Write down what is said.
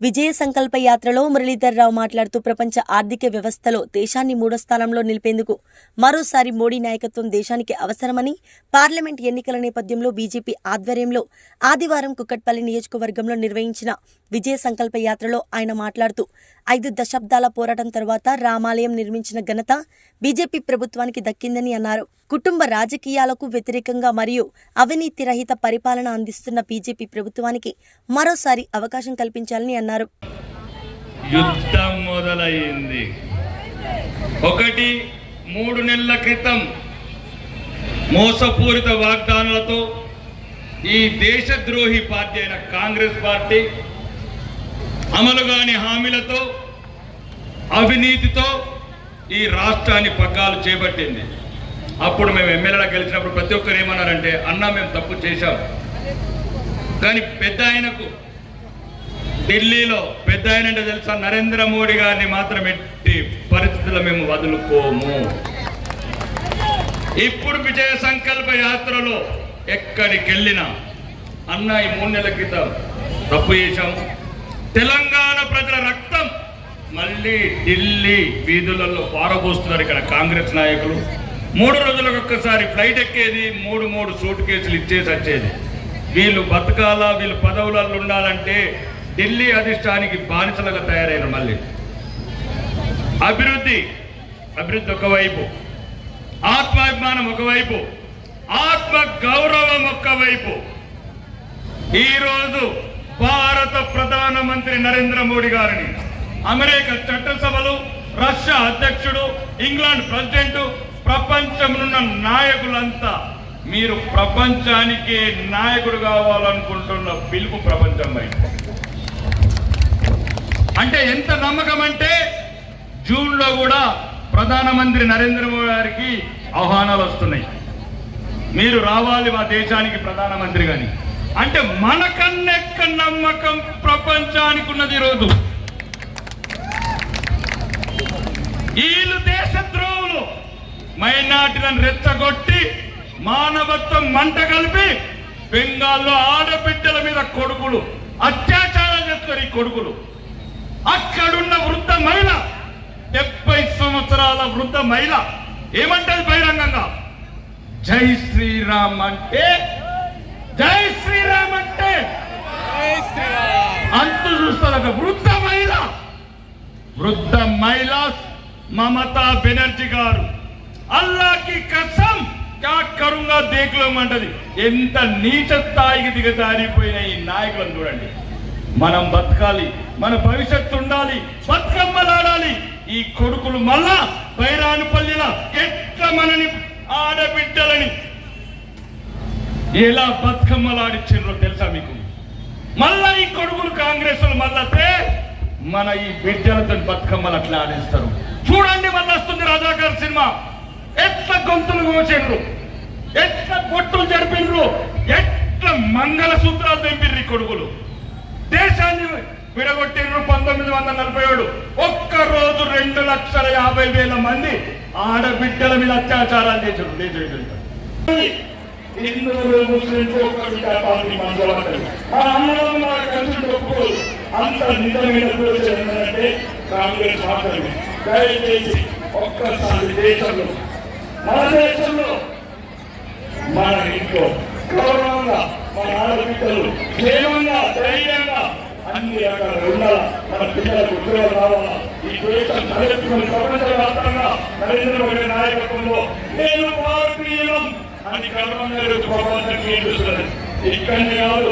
విజయ సంకల్ప యాత్రలో మురళీధర్ రావు మాట్లాడుతూ ప్రపంచ ఆర్థిక వ్యవస్థలో దేశాన్ని 3వ స్థానంలో నిలిపేందుకు మరోసారి మోడీ నాయకత్వం దేశానికి అవసరమని, పార్లమెంట్ ఎన్నికల నేపథ్యంలో బీజేపీ ఆధ్వర్యంలో ఆదివారం కుక్కట్పల్లి నియోజకవర్గంలో నిర్వహించిన విజయ సంకల్ప యాత్రలో ఆయన మాట్లాడుతూ 5 దశాబ్దాల పోరాటం తర్వాత రామాలయం నిర్మించిన ఘనత బీజేపీ ప్రభుత్వానికి దక్కిందని అన్నారు. కుటుంబ రాజకీయాలకు వ్యతిరేకంగా మరియు అవినీతి రహిత పరిపాలన అందిస్తున్న బీజేపీ ప్రభుత్వానికి మరోసారి అవకాశం కల్పించాలని అన్నారు. యుద్ధం మొదలైంది. 3 నెలల క్రితం మోసపూరిత వాగ్దానాలతో ఈ దేశద్రోహి పార్టీ అయిన కాంగ్రెస్ పార్టీ అమలుగాని హామీలతో అవినీతితో ఈ రాష్ట్రాన్ని పగ్గాలు చేపట్టింది. అప్పుడు మేము ఎమ్మెల్యేలా గెలిచినప్పుడు ప్రతి ఒక్కరు ఏమన్నారంటే, అన్నా మేము తప్పు చేశాం, కానీ పెద్ద ఆయనకు ఢిల్లీలో పెద్ద ఆయన అంటే తెలుసా, నరేంద్ర మోడీ గారిని మాత్రం ఎట్టి పరిస్థితుల్లో మేము వదులుకోము. ఇప్పుడు విజయ సంకల్ప యాత్రలో ఎక్కడికి వెళ్ళినా అన్న ఈ 3 నెలల క్రితం తప్పు చేశాము, తెలంగాణ ప్రజల రక్తం మళ్ళీ ఢిల్లీ వీధులలో పారబోస్తున్నారు. ఇక్కడ కాంగ్రెస్ నాయకులు 3 రోజులకు ఒక్కసారి ఫ్లైట్ ఎక్కేది, 3 సూట్ కేసులు ఇచ్చేసి వచ్చేది. వీళ్ళు బతకాలా, వీళ్ళు పదవులలో ఉండాలంటే ఢిల్లీ అధిష్టానికి బానిసలుగా తయారైన మళ్ళీ అభివృద్ధి ఒకవైపు, ఆత్మాభిమానం ఒకవైపు, ఆత్మ గౌరవం ఒకవైపు. ఈరోజు భారత ప్రధానమంత్రి నరేంద్ర మోడీ గారిని అమెరికా చట్టసభలు, రష్యా అధ్యక్షుడు, ఇంగ్లాండ్ ప్రెసిడెంట్, ప్రపంచంలో నాయకులంతా మీరు ప్రపంచానికి నాయకుడు కావాలనుకుంటున్న పిలుపు ప్రపంచం వైపు. అంటే ఎంత నమ్మకం అంటే జూన్లో కూడా ప్రధానమంత్రి నరేంద్ర మోడీ గారికి ఆహ్వానాలు వస్తున్నాయి, మీరు రావాలి మా దేశానికి ప్రధానమంత్రి గాని. అంటే మనకన్నెక్క నమ్మకం ప్రపంచానికి ఉన్నది. ఈరోజు వీళ్ళు దేశద్రోహులు మైనార్టీలను రెచ్చగొట్టి మానవత్వం మంట కలిపి బెంగాల్లో ఆడబిడ్డల మీద కొడుకులు అత్యాచారాలు చేస్తారు. ఈ కొడుకులు అక్కడున్న వృద్ధ మహిళ, 70 సంవత్సరాల వృద్ధ మహిళ ఏమంటది బహిరంగంగా, జై శ్రీరామ్ అంటే, జై శ్రీరామ్ అంటే అంతు చూస్తారు. వృద్ధ మహిళ మమతా బెనర్జీ గారు అల్లాకి కసం క్యా కరుంగా దేకులోమంటది. ఎంత నీచ స్థాయికి దిగజారిపోయిన ఈ నాయకులను చూడండి. మనం బతకాలి, మన భవిష్యత్తు ఉండాలి, బతుకమ్మలాడాలి. ఈ కొడుకులు మళ్ళా బైరానుపల్లిలా ఎట్లా మనని ఆడబిడ్డలని ఎలా బతుకమ్మలాడిచ్చిండ్రో తెలుసా మీకు? మళ్ళా ఈ కొడుకులు కాంగ్రెస్ మళ్ళతే మన ఈ బిడ్డలతో బతుకమ్మలు అట్లా ఆడిస్తారు. చూడండి, మళ్ళీ వస్తుంది రాజాగారి సినిమా. ఎట్లా గొంతులు కోసిండ్రు, ఎట్లా పొట్టులు జరిపిండ్రు, ఎట్లా మంగళ సూత్రాలు తెంపిర్రు ఈ కొడుకులు. దేశాన్ని విడగొట్టిండ్రు. 1947 ఒక్కరోజు 2,50,000 మంది ఆడబిడ్డల మీద అత్యాచారాలు చేశారు. హిందువులు, ముస్లింలు అంత నిజమైన అంటే కాంగ్రెస్ మాత్రమే. దయచేసి ఒక్కసారి దేశంలో, మన దేశంలో, మన ఇంట్లో గౌరవంగా మన ఆడబిడ్డలు క్షేమంగా, ధైర్యంగా అన్ని రకాల ఉండాలా. మన పిల్లలకు ఉద్యోగాలు రావాలా. ఈ దేశం తలెత్తుకుని ప్రపంచవ్యాప్తంగా నరేంద్ర మోడీ నాయకత్వంలో నేను భారతీయులం అని గర్వంగా ప్రపంచానికి చూస్తున్నది. ఇక్కడిని కాదు,